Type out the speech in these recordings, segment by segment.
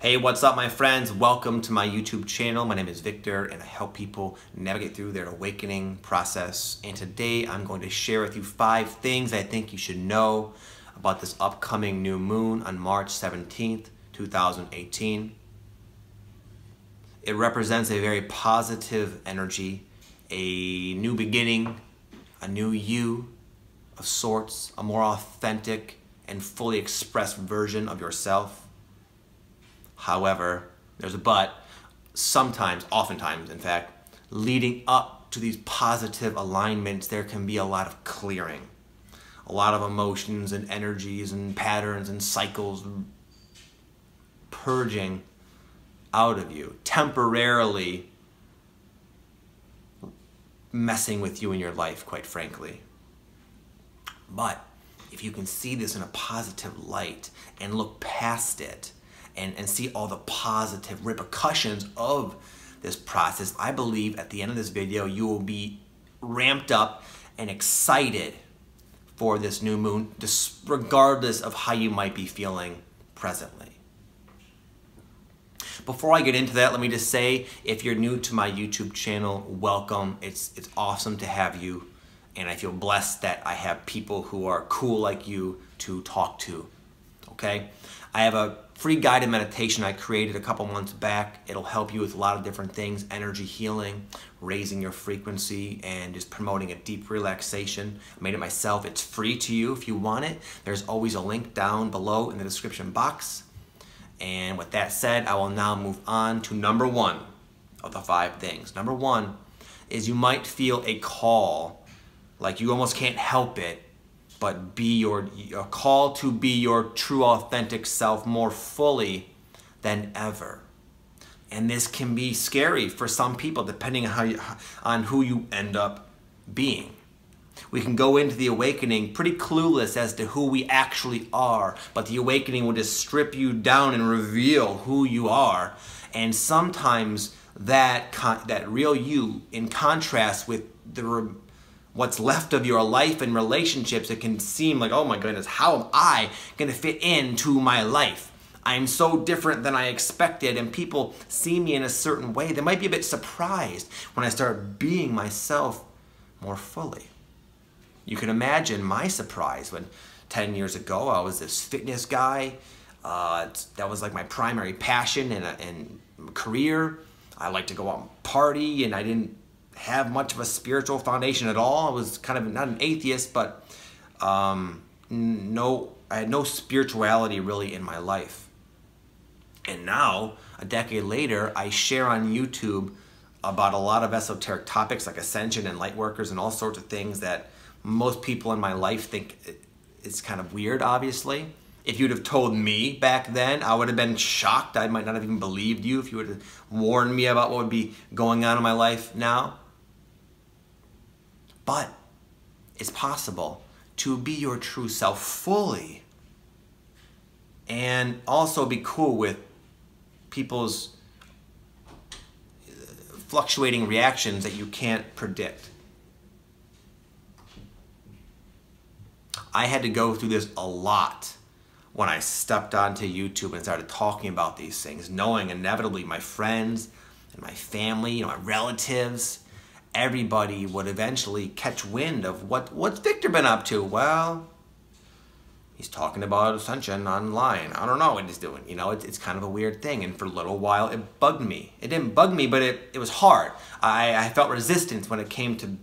Hey, what's up, my friends? Welcome to my YouTube channel. My name is Victor and I help people navigate through their awakening process. And today I'm going to share with you 5 things I think you should know about this upcoming new moon on March 17th, 2018. It represents a very positive energy, a new beginning, a new you of sorts, a more authentic and fully expressed version of yourself. However, there's a but. Sometimes, oftentimes in fact, leading up to these positive alignments, there can be a lot of clearing. A lot of emotions and energies and patterns and cycles purging out of you, temporarily messing with you in your life, quite frankly. But if you can see this in a positive light and look past it, and see all the positive repercussions of this process, I believe at the end of this video you will be ramped up and excited for this new moon, regardless of how you might be feeling presently. Before I get into that, let me just say, if you're new to my YouTube channel, welcome. It's awesome to have you, and I feel blessed that I have people who are cool like you to talk to, okay? I have a free guided meditation I created a couple months back. It'll help you with a lot of different things: energy healing, raising your frequency, and just promoting a deep relaxation. I made it myself. It's free to you if you want it. There's always a link down below in the description box. And with that said, I will now move on to number 1 of the 5 things. Number 1 is you might feel a call, like you almost can't help it, but be a call to be your true authentic self more fully than ever. And this can be scary for some people depending on who you end up being. We can go into the awakening pretty clueless as to who we actually are, but the awakening will just strip you down and reveal who you are. And sometimes that real you, in contrast with what's left of your life and relationships, it can seem like, oh my goodness, how am I going to fit into my life? I'm so different than I expected, and people see me in a certain way. They might be a bit surprised when I start being myself more fully. You can imagine my surprise when 10 years ago I was this fitness guy. That was like my primary passion and career. I like to go out and party, and I didn't have much of a spiritual foundation at all. I was kind of not an atheist, but I had no spirituality really in my life. And now, a decade later, I share on YouTube about a lot of esoteric topics like ascension and light workers and all sorts of things that most people in my life think it's kind of weird, obviously. If you'd have told me back then, I would have been shocked. I might not have even believed you if you would have warned me about what would be going on in my life now. But it's possible to be your true self fully and also be cool with people's fluctuating reactions that you can't predict. I had to go through this a lot when I stepped onto YouTube and started talking about these things, knowing inevitably my friends and my family, my relatives, everybody would eventually catch wind of what's Victor been up to. Well, he's talking about ascension online. I don't know what he's doing. It's kind of a weird thing. And for a little while, it bugged me. It didn't bug me, but it was hard. I felt resistance when it came to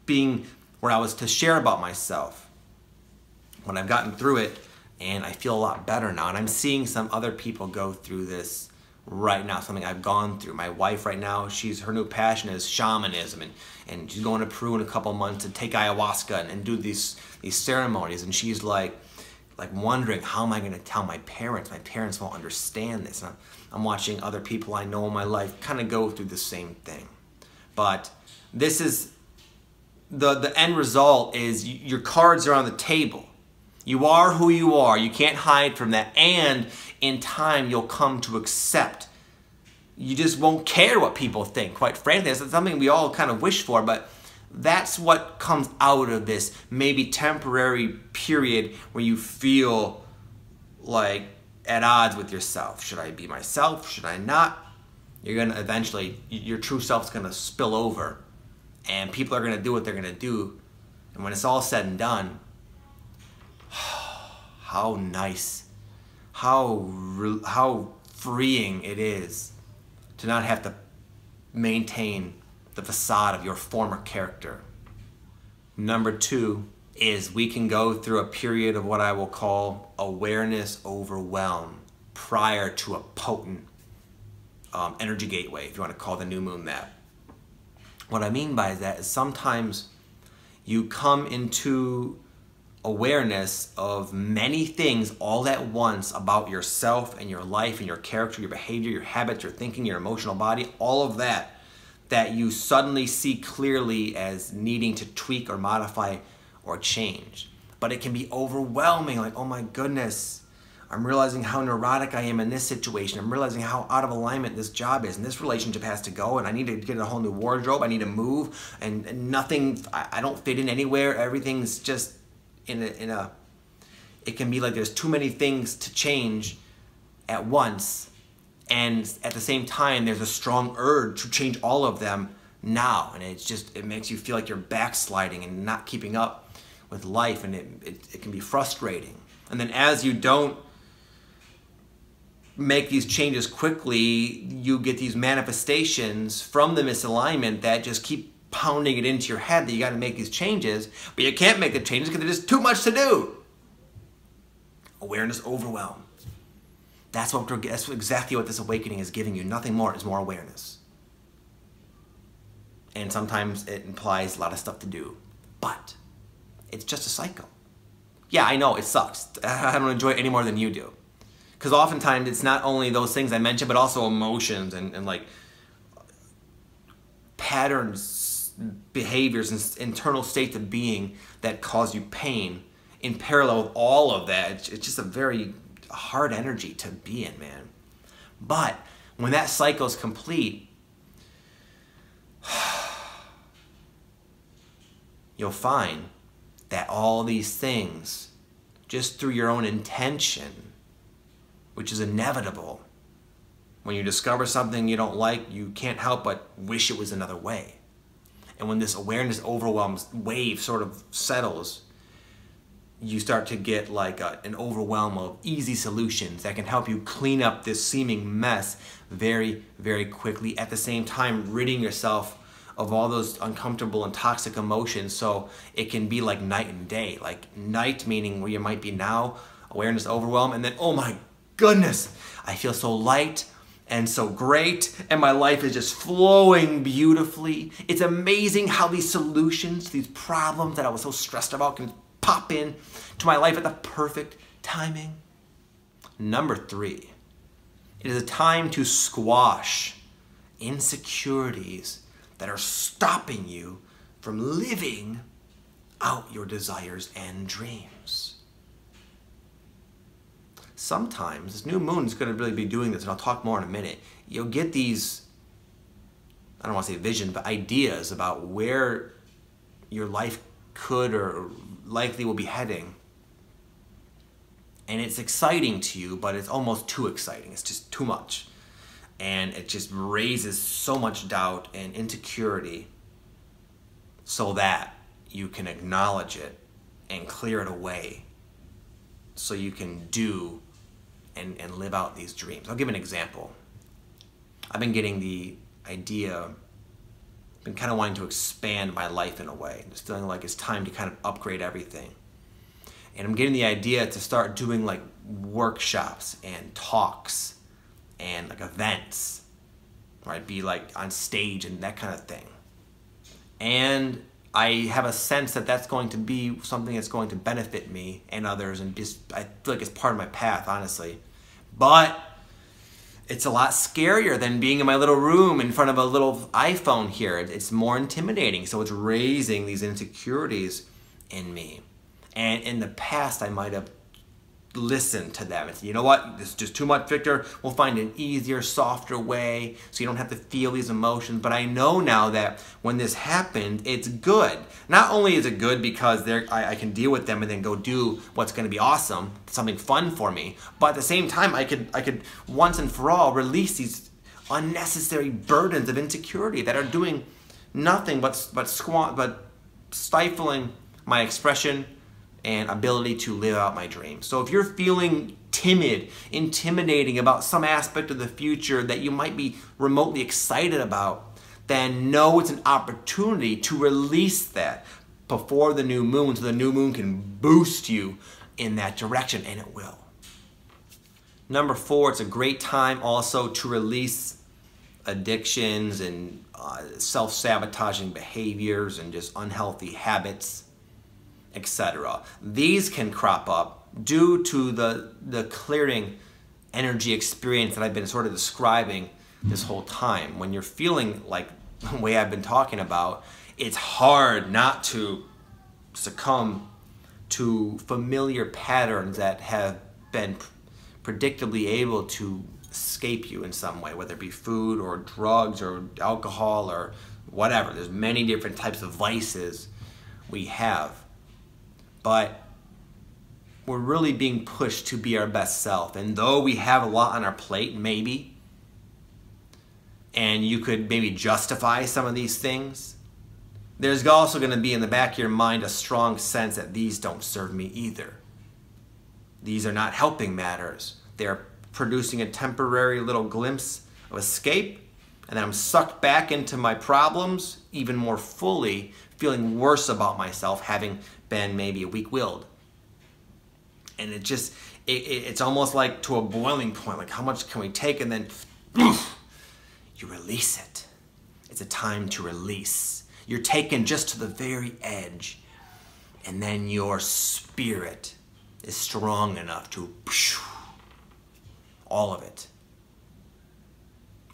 being where I was to share about myself. When I've gotten through it, and I feel a lot better now, and I'm seeing some other people go through this right now, something I've gone through. My wife right now, her new passion is shamanism, and she's going to Peru in a couple months to take ayahuasca and do these ceremonies, and she's like wondering, how am I going to tell my parents? My parents won't understand this. And I'm watching other people I know in my life kind of go through the same thing. But this is the end result is your cards are on the table. You are who you are. You can't hide from that. And in time, you'll come to accept. You just won't care what people think, quite frankly. That's something we all kind of wish for, but that's what comes out of this maybe temporary period where you feel like at odds with yourself. Should I be myself? Should I not? You're going to eventually, your true self's going to spill over, and people are going to do what they're going to do. And when it's all said and done, how nice, how freeing it is to not have to maintain the facade of your former character. Number 2 is we can go through a period of what I will call awareness overwhelm prior to a potent energy gateway, if you want to call the new moon that. What I mean by that is sometimes you come into awareness of many things all at once about yourself and your life and your character, your behavior, your habits, your thinking, your emotional body, all of that you suddenly see clearly as needing to tweak or modify or change. But it can be overwhelming, like, oh my goodness, I'm realizing how neurotic I am in this situation. I'm realizing how out of alignment this job is, and this relationship has to go, and I need to get a whole new wardrobe, I need to move, and nothing, I don't fit in anywhere, everything's just it can be like there's too many things to change at once, and at the same time there's a strong urge to change all of them now, and it makes you feel like you're backsliding and not keeping up with life, and it can be frustrating. And then as you don't make these changes quickly, you get these manifestations from the misalignment that just keep pounding it into your head that you got to make these changes, but you can't make the changes because there's just too much to do. Awareness overwhelm. That's exactly what this awakening is giving you. Nothing more. It's more awareness. And sometimes it implies a lot of stuff to do, but it's just a cycle. Yeah, I know it sucks. I don't enjoy it any more than you do. Because oftentimes it's not only those things I mentioned, but also emotions and like patterns, behaviors, and internal states of being that cause you pain. In parallel with all of that, it's just a very hard energy to be in, man. But when that cycle is complete, you'll find that all these things, just through your own intention, which is inevitable, when you discover something you don't like, you can't help but wish it was another way. And when this awareness overwhelms wave sort of settles, you start to get like an overwhelm of easy solutions that can help you clean up this seeming mess very, very quickly, at the same time ridding yourself of all those uncomfortable and toxic emotions, so it can be like night and day. Like night meaning where you might be now, awareness overwhelm, and then, oh my goodness, I feel so light and so great, and my life is just flowing beautifully. It's amazing how these solutions, these problems that I was so stressed about, can pop in to my life at the perfect timing. Number 3, it is a time to squash insecurities that are stopping you from living out your desires and dreams. Sometimes, this new moon is going to really be doing this, and I'll talk more in a minute. You'll get these, I don't want to say vision, but ideas about where your life could or likely will be heading. And it's exciting to you, but it's almost too exciting. It's just too much. And it just raises so much doubt and insecurity so that you can acknowledge it and clear it away so you can do and live out these dreams. I'll give an example. I've been getting the idea, been kind of wanting to expand my life in a way, just feeling like it's time to kind of upgrade everything. And I'm getting the idea to start doing like workshops and talks and like events where I'd be like on stage and that kind of thing. And I have a sense that that's going to be something that's going to benefit me and others, and just I feel like it's part of my path, honestly. But it's a lot scarier than being in my little room in front of a little iPhone here. It's more intimidating, so it's raising these insecurities in me. And in the past, I might have listen to them and say, you know what, this is just too much, Victor. We'll find an easier, softer way so you don't have to feel these emotions. But I know now that when this happened, it's good. Not only is it good because I can deal with them and then go do what's going to be awesome, something fun for me, but at the same time, I could once and for all release these unnecessary burdens of insecurity that are doing nothing but stifling my expression and ability to live out my dreams. So if you're feeling timid, intimidating about some aspect of the future that you might be remotely excited about, then know it's an opportunity to release that before the new moon, so the new moon can boost you in that direction, and it will. Number 4, it's a great time also to release addictions and self-sabotaging behaviors and just unhealthy habits, etc. These can crop up due to the clearing energy experience that I've been sort of describing this whole time. When you're feeling like the way I've been talking about, it's hard not to succumb to familiar patterns that have been predictably able to escape you in some way, whether it be food or drugs or alcohol or whatever. There's many different types of vices we have. But we're really being pushed to be our best self. And though we have a lot on our plate, maybe, and you could maybe justify some of these things, there's also going to be in the back of your mind a strong sense that these don't serve me either. These are not helping matters. They're producing a temporary little glimpse of escape, and then I'm sucked back into my problems even more fully, feeling worse about myself, having been maybe weak-willed. And it's almost like to a boiling point, like how much can we take, and then you release it. It's a time to release. You're taken just to the very edge, and then your spirit is strong enough to all of it.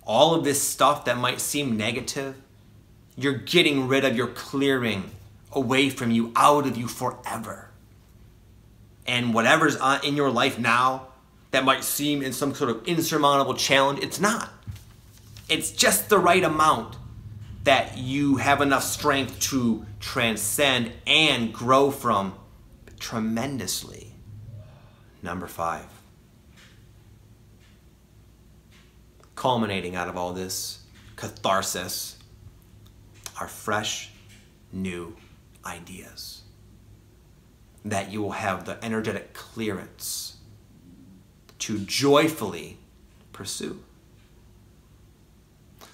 All of this stuff that might seem negative, you're getting rid of, you're clearing away from you, out of you forever. And whatever's in your life now that might seem in some sort of insurmountable challenge, it's not. It's just the right amount that you have enough strength to transcend and grow from tremendously. Number 5. Culminating out of all this catharsis are fresh, new ideas that you will have the energetic clearance to joyfully pursue.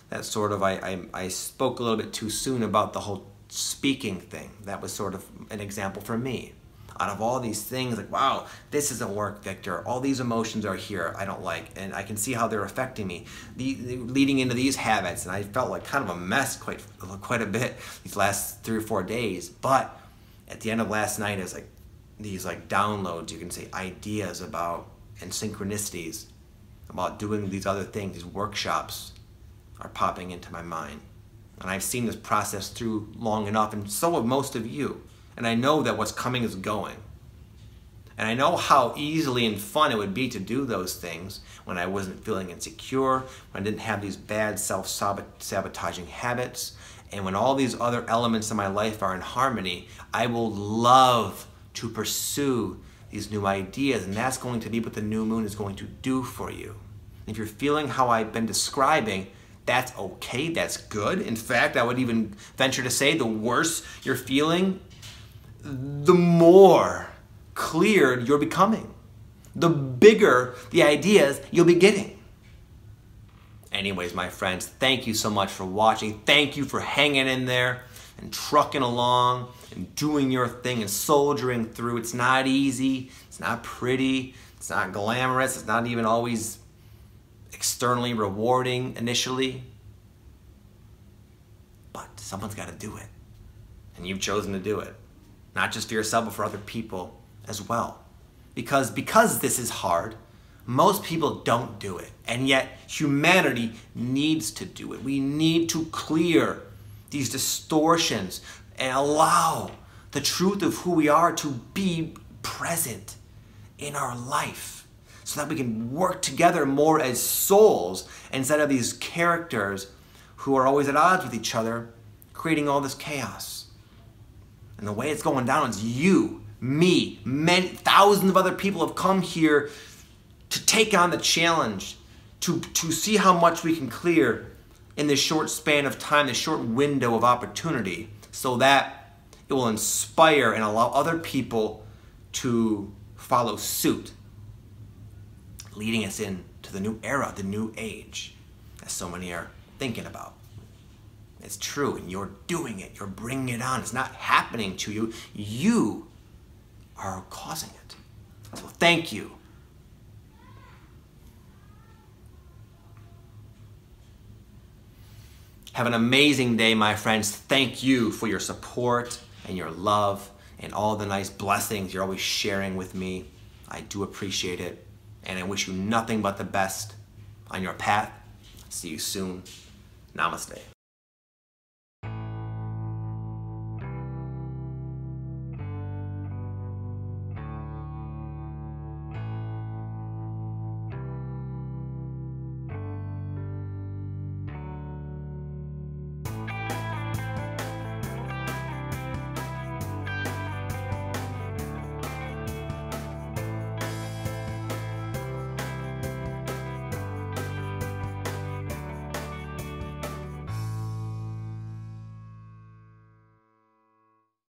That sort of, I spoke a little bit too soon about the whole speaking thing. That was sort of an example for me. Out of all these things, like, wow, this doesn't work, Victor. All these emotions are here I don't like, and I can see how they're affecting me. Leading into these habits, and I felt like kind of a mess quite a bit these last 3 or 4 days. But at the end of last night, it's like these downloads, you can say, ideas about, and synchronicities about doing these other things, these workshops are popping into my mind. And I've seen this process through long enough, and so have most of you. And I know that what's coming is going. And I know how easily and fun it would be to do those things when I wasn't feeling insecure, when I didn't have these bad self-sabotaging habits, and when all these other elements of my life are in harmony. I will love to pursue these new ideas, and that's going to be what the new moon is going to do for you. If you're feeling how I've been describing, that's okay, that's good. In fact, I would even venture to say the worse you're feeling, the more cleared you're becoming. The bigger the ideas you'll be getting. Anyways, my friends, thank you so much for watching. Thank you for hanging in there and trucking along and doing your thing and soldiering through. It's not easy. It's not pretty. It's not glamorous. It's not even always externally rewarding initially. But someone's got to do it. And you've chosen to do it. Not just for yourself, but for other people as well. Because this is hard, most people don't do it. And yet humanity needs to do it. We need to clear these distortions and allow the truth of who we are to be present in our life so that we can work together more as souls instead of these characters who are always at odds with each other, creating all this chaos. And the way it's going down is you, me, many thousands of other people have come here to take on the challenge, to see how much we can clear in this short span of time, this short window of opportunity, so that it will inspire and allow other people to follow suit, leading us into the new era, the new age, as so many are thinking about. It's true, and you're doing it. You're bringing it on. It's not happening to you. You are causing it. So thank you. Have an amazing day, my friends. Thank you for your support and your love and all the nice blessings you're always sharing with me. I do appreciate it. And I wish you nothing but the best on your path. See you soon. Namaste.